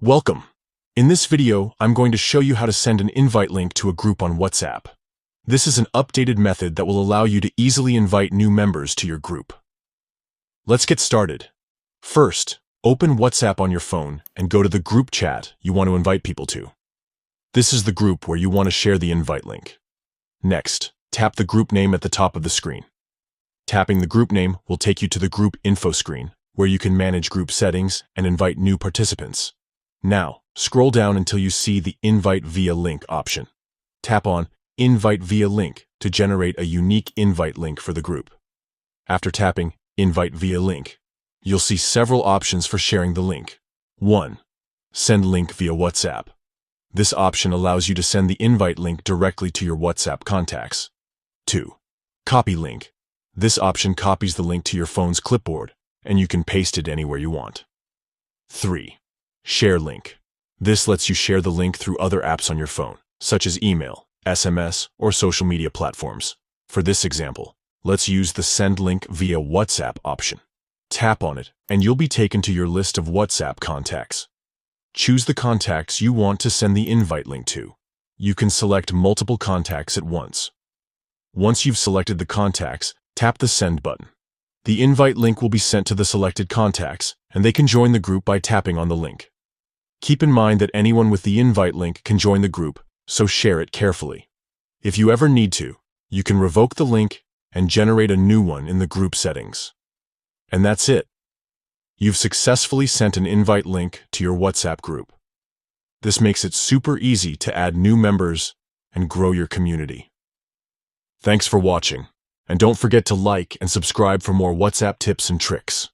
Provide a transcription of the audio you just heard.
Welcome. In this video, I'm going to show you how to send an invite link to a group on WhatsApp. This is an updated method that will allow you to easily invite new members to your group. Let's get started. First, open WhatsApp on your phone and go to the group chat you want to invite people to. This is the group where you want to share the invite link. Next, tap the group name at the top of the screen. Tapping the group name will take you to the group info screen, where you can manage group settings and invite new participants. Now, scroll down until you see the Invite via Link option. Tap on Invite via Link to generate a unique invite link for the group. After tapping Invite via Link, you'll see several options for sharing the link. 1. Send link via WhatsApp. This option allows you to send the invite link directly to your WhatsApp contacts. 2. Copy link. This option copies the link to your phone's clipboard, and you can paste it anywhere you want. 3. Share link. This lets you share the link through other apps on your phone, such as email, SMS, or social media platforms. For this example, let's use the Send link via WhatsApp option. Tap on it, and you'll be taken to your list of WhatsApp contacts. Choose the contacts you want to send the invite link to. You can select multiple contacts at once. Once you've selected the contacts, tap the Send button. The invite link will be sent to the selected contacts, and they can join the group by tapping on the link. Keep in mind that anyone with the invite link can join the group, so share it carefully. If you ever need to, you can revoke the link and generate a new one in the group settings. And that's it. You've successfully sent an invite link to your WhatsApp group. This makes it super easy to add new members and grow your community. Thanks for watching, and don't forget to like and subscribe for more WhatsApp tips and tricks.